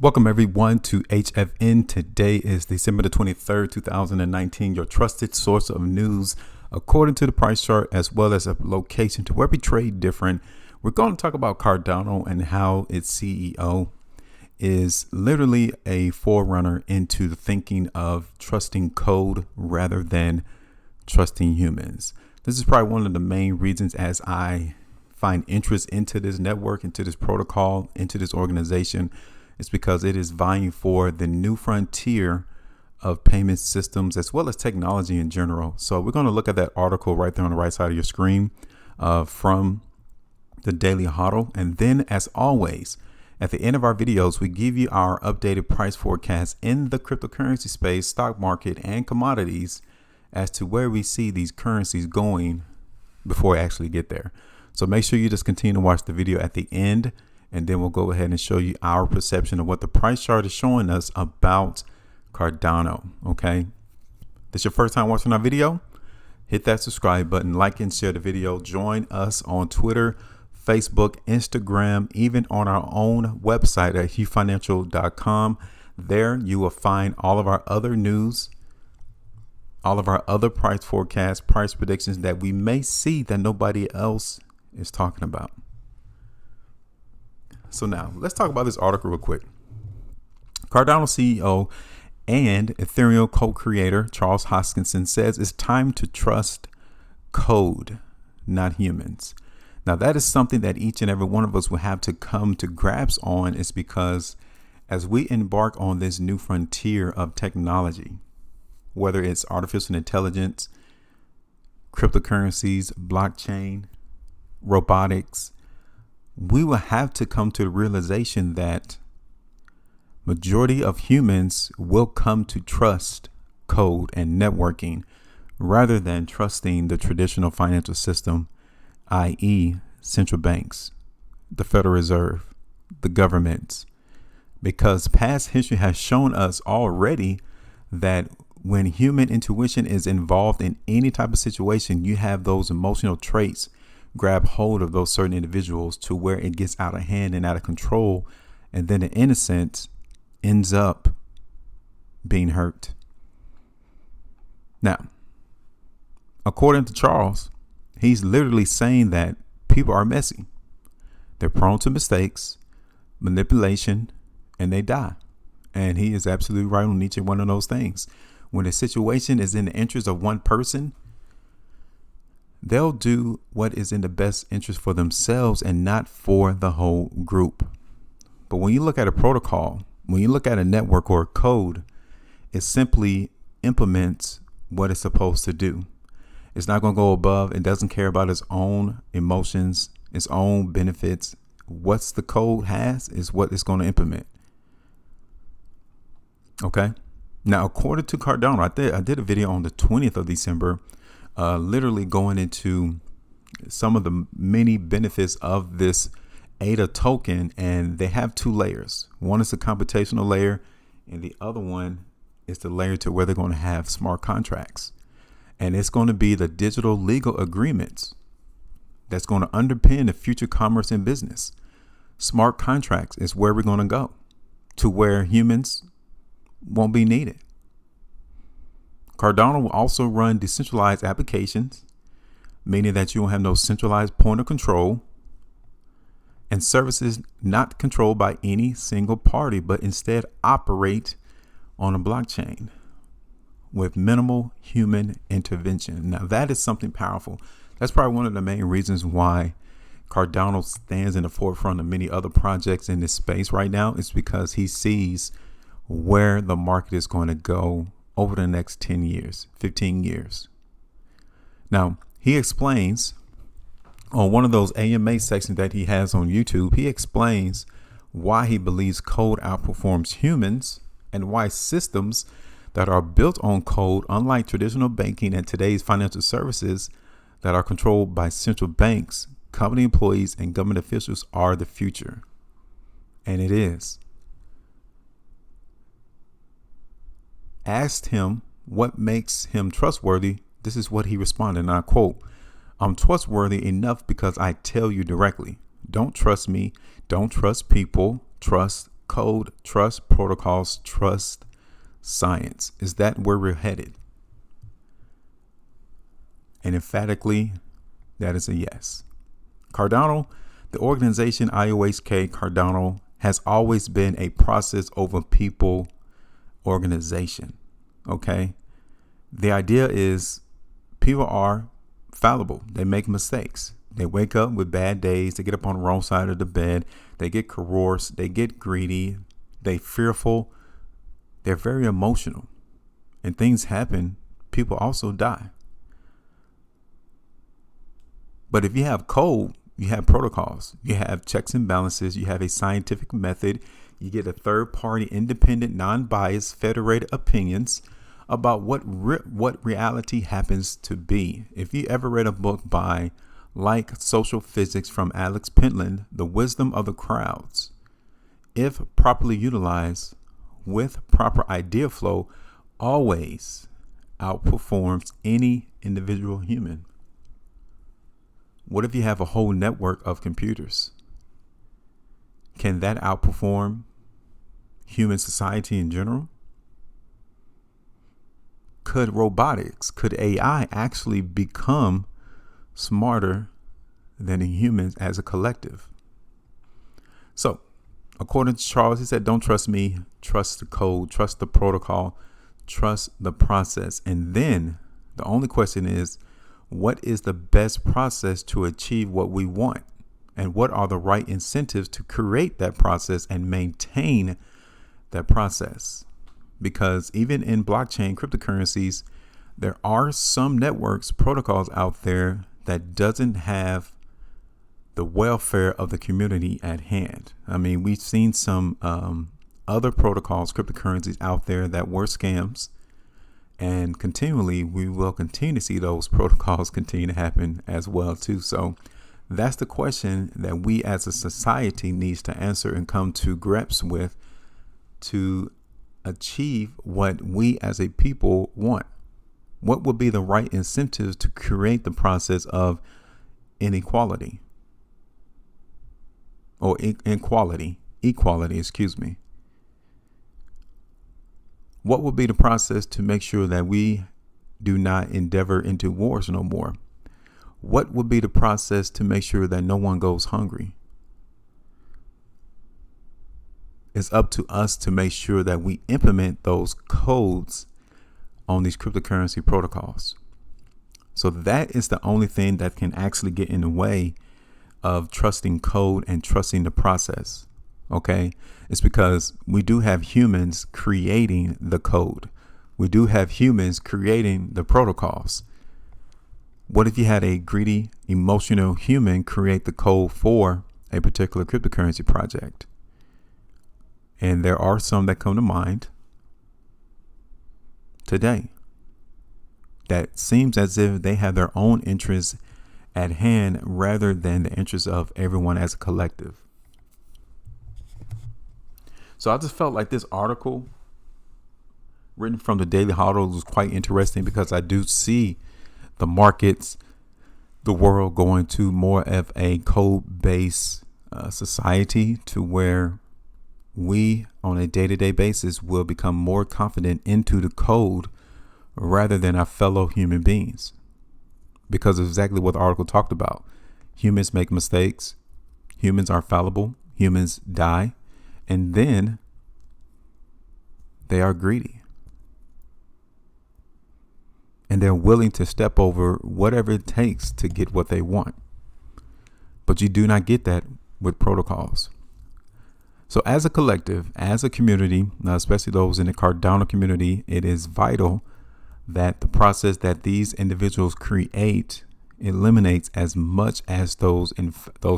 Welcome everyone to HFN. Today is December the 23rd, 2019, your trusted source of news according to the price chart as well as a location to where we trade different. We're going to talk about Cardano and how its CEO is literally a forerunner into the thinking of trusting code rather than trusting humans. This is probably one of the main reasons as I find interest into this network, into this protocol, into this organization. It's because it is vying for the new frontier of payment systems as well as technology in general. So we're going to look at that article right there on the right side of your screen from the Daily Huddle. And then, as always, at the end of our videos, we give you our updated price forecast in the cryptocurrency space, stock market, and commodities as to where we see these currencies going before we actually get there. So make sure you just continue to watch the video at the end, and then we'll go ahead and show you our perception of what the price chart is showing us about Cardano. Okay. If this is your first time watching our video, hit that subscribe button, like and share the video. Join us on Twitter, Facebook, Instagram, even on our own website at HueFinancial.com. There you will find all of our other news, all of our other price forecasts, price predictions that we may see that nobody else is talking about. So now let's talk about this article real quick. Cardano CEO and Ethereum co-creator Charles Hoskinson says it's time to trust code, not humans. Now that is something that each and every one of us will have to come to grasp on, is because as we embark on this new frontier of technology, whether it's artificial intelligence, cryptocurrencies, blockchain, robotics, we will have to come to the realization that majority of humans will come to trust code and networking rather than trusting the traditional financial system, i.e. central banks, the Federal Reserve, the governments, because past history has shown us already that when human intuition is involved in any type of situation, you have those emotional traits grab hold of those certain individuals to where it gets out of hand and out of control, and then the innocent ends up being hurt. Now, according to Charles, he's literally saying that people are messy. They're prone to mistakes, manipulation, and they die. And he is absolutely right on each and one of those things. When a situation is in the interest of one person, they'll do what is in the best interest for themselves and not for the whole group. But when you look at a protocol, when you look at a network or a code, it simply implements what it's supposed to do. It's not going to go above. It doesn't care about its own emotions, its own benefits. What's the code has is what it's going to implement. Okay. Now, according to Cardano, I did a video on the 20th of December, literally going into some of the many benefits of this ADA token, and they have two layers. One is the computational layer, and the other one is the layer to where they're going to have smart contracts, and it's going to be the digital legal agreements that's going to underpin the future commerce and business. Smart contracts is where we're going to go, to where humans won't be needed. Cardano will also run decentralized applications, meaning that you won't have no centralized point of control, and services not controlled by any single party, but instead operate on a blockchain with minimal human intervention. Now that is something powerful. That's probably one of the main reasons why Cardano stands in the forefront of many other projects in this space right now, is because he sees where the market is going to go over the next 10 years, 15 years. Now, he explains on one of those AMA sections that he has on YouTube, he explains why he believes code outperforms humans and why systems that are built on code, unlike traditional banking and today's financial services that are controlled by central banks, company employees, and government officials, are the future. And it is. Asked him what makes him trustworthy, this is what he responded, and I quote, "I'm trustworthy enough because I tell you directly. Don't trust me. Don't trust people. Trust code, trust protocols, trust science. Is that where we're headed? And emphatically, that is a yes. Cardano, the organization IOHK Cardano, has always been a process over people organization. Okay. The idea is people are fallible. They make mistakes. They wake up with bad days. They get up on the wrong side of the bed. They get coerced. They get greedy. They fearful. They're very emotional. And things happen. People also die. But if you have code, you have protocols, you have checks and balances, you have a scientific method, you get a third party, independent, non-biased, federated opinions about what reality happens to be. If you ever read a book by like Social Physics from Alex Pentland, The Wisdom of the Crowds, if properly utilized with proper idea flow, always outperforms any individual human. What if you have a whole network of computers? Can that outperform human society in general? Could robotics, could AI actually become smarter than humans as a collective? So, according to Charles, he said, don't trust me, trust the code, trust the protocol, trust the process. And then the only question is, what is the best process to achieve what we want? And what are the right incentives to create that process and maintain that process? Because even in blockchain cryptocurrencies, there are some networks, protocols out there that doesn't have the welfare of the community at hand. I mean, we've seen some other protocols, cryptocurrencies out there that were scams. And continually, we will continue to see those protocols continue to happen as well, too. So that's the question that we as a society needs to answer and come to grips with to achieve what we as a people want. What would be the right incentives to create the process of equality, excuse me. What will be the process to make sure that we do not endeavor into wars no more? What would be the process to make sure that no one goes hungry? It's up to us to make sure that we implement those codes on these cryptocurrency protocols. So that is the only thing that can actually get in the way of trusting code and trusting the process. Okay, it's because we do have humans creating the code. We do have humans creating the protocols. What if you had a greedy, emotional human create the code for a particular cryptocurrency project? And there are some that come to mind today that seems as if they have their own interests at hand rather than the interests of everyone as a collective. So I just felt like this article written from the Daily Huddle was quite interesting because I do see the markets, the world going to more of a code-based society to where we on a day-to-day basis will become more confident into the code rather than our fellow human beings. Because of exactly what the article talked about. Humans make mistakes. Humans are fallible. Humans die. And then they are greedy. And they're willing to step over whatever it takes to get what they want. But you do not get that with protocols. So as a collective, as a community, especially those in the Cardano community, it is vital that the process that these individuals create eliminates as much as those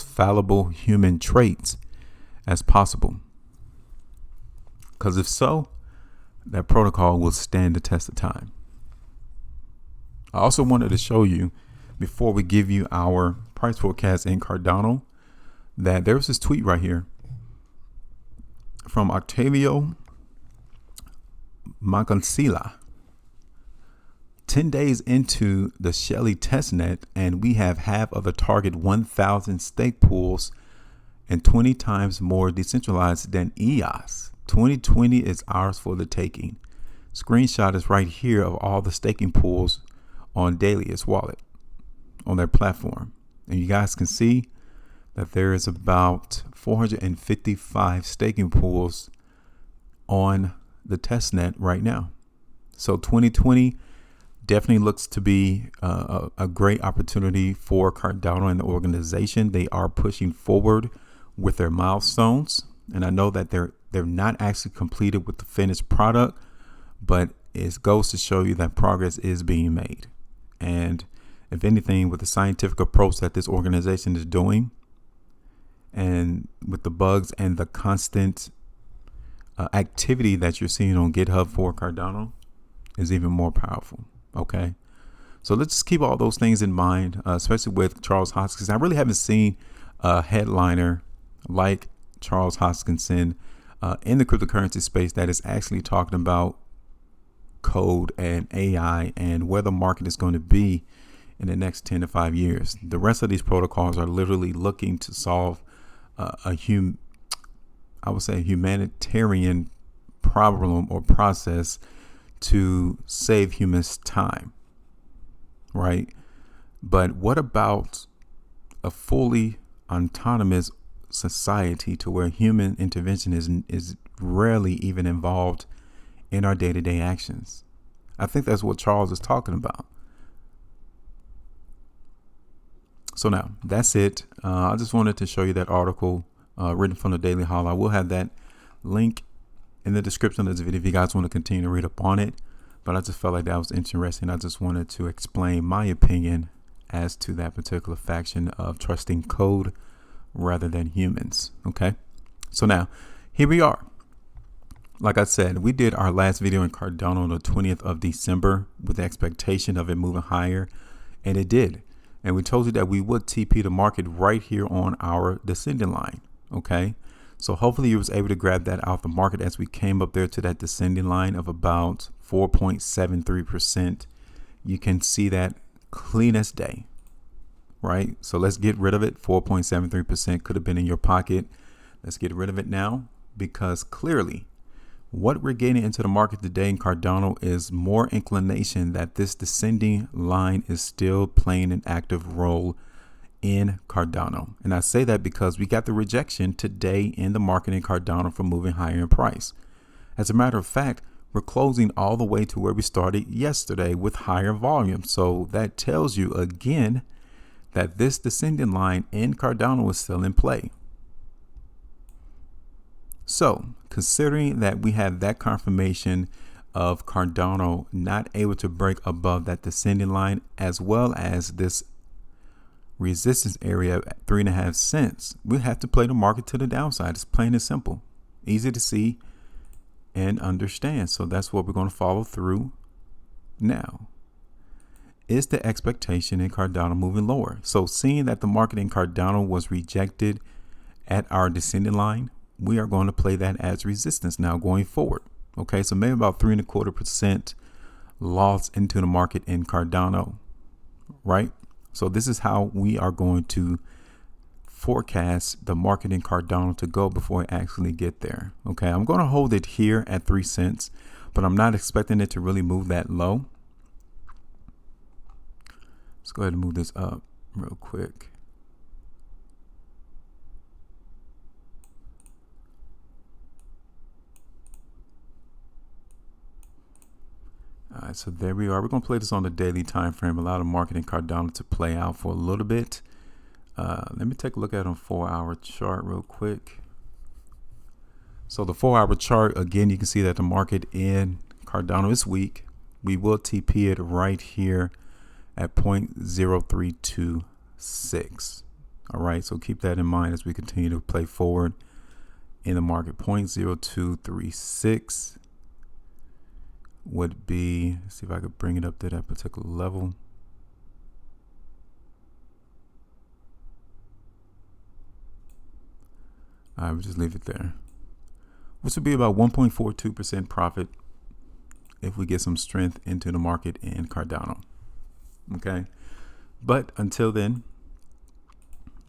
fallible human traits as possible. Because if so, that protocol will stand the test of time. I also wanted to show you, before we give you our price forecast in Cardano, that there's this tweet right here from Octavio Macancilla. 10 days into the Shelly testnet, and we have half of the target 1,000 stake pools and 20 times more decentralized than EOS. 2020 is ours for the taking. Screenshot is right here of all the staking pools on Daily's wallet on their platform. And you guys can see that there is about 455 staking pools on the testnet right now. So 2020 definitely looks to be a great opportunity for Cardano and the organization. They are pushing forward with their milestones, and I know that they're not actually completed with the finished product, but it goes to show you that progress is being made. And if anything, with the scientific approach that this organization is doing, and with the bugs and the constant activity that you're seeing on GitHub for Cardano, is even more powerful. Okay, so let's just keep all those things in mind, especially with Charles Hoskinson. I really haven't seen a headliner like Charles Hoskinson in the cryptocurrency space that is actually talking about code and AI and where the market is going to be in the next 10 to 5 years. The rest of these protocols are literally looking to solve a humanitarian problem or process to save humans time, right? But what about a fully autonomous society to where human intervention is rarely even involved in our day-to-day actions? I think that's what Charles is talking about. So now that's it. I just wanted to show you that article written from the Daily Hall. I will have that link in the description of this video if you guys want to continue to read up on it. But I just felt like that was interesting. I just wanted to explain my opinion as to that particular faction of trusting code rather than humans. Okay, so now here we are. Like I said, we did our last video in Cardano on the 20th of December with the expectation of it moving higher, and it did. And we told you that we would TP the market right here on our descending line. Okay, so hopefully you was able to grab that out the market as we came up there to that descending line of about 4.73%. You can see that clean as day, right? So let's get rid of it. 4.73% could have been in your pocket. Let's get rid of it now, because clearly what we're getting into the market today in Cardano is more inclination that this descending line is still playing an active role in Cardano. And I say that because we got the rejection today in the market in Cardano for moving higher in price. As a matter of fact, we're closing all the way to where we started yesterday with higher volume. So that tells you again that this descending line in Cardano is still in play. So considering that we have that confirmation of Cardano not able to break above that descending line, as well as this resistance area at 3.5 cents, we have to play the market to the downside. It's plain and simple, easy to see and understand. So that's what we're going to follow through. Now, is the expectation in Cardano moving lower? So seeing that the market in Cardano was rejected at our descending line, we are going to play that as resistance now going forward. Okay, so maybe about 3.25% loss into the market in Cardano, right? So this is how we are going to forecast the market in Cardano to go before I actually get there. Okay, I'm going to hold it here at 3 cents, but I'm not expecting it to really move that low. Let's go ahead and move this up real quick. All right, so there we are. We're going to play this on the daily time frame. Allow the market in Cardano to play out for a little bit. Let me take a look at it on 4-hour chart real quick. So the 4-hour chart, again, you can see that the market in Cardano is weak. We will TP it right here at 0.0326. All right, so keep that in mind as we continue to play forward in the market. 0.0236 would be, let's see if I could bring it up to that particular level. I would just leave it there, which would be about 1.42% profit if we get some strength into the market in Cardano. Okay, but until then,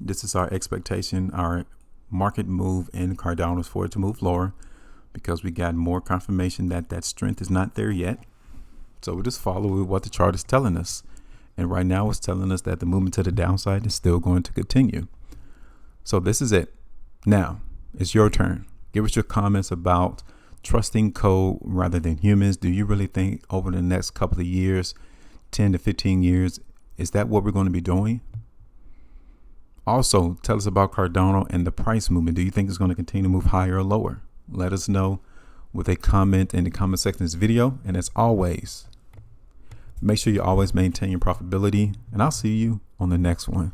this is our expectation, our market move in Cardano is for it to move lower because we got more confirmation that that strength is not there yet. So we just follow what the chart is telling us. And right now it's telling us that the movement to the downside is still going to continue. So this is it. Now it's your turn. Give us your comments about trusting code rather than humans. Do you really think over the next couple of years, 10 to 15 years, is that what we're going to be doing? Also, tell us about Cardano and the price movement. Do you think it's going to continue to move higher or lower? Let us know with a comment in the comment section of this video. And as always, make sure you always maintain your profitability, and I'll see you on the next one.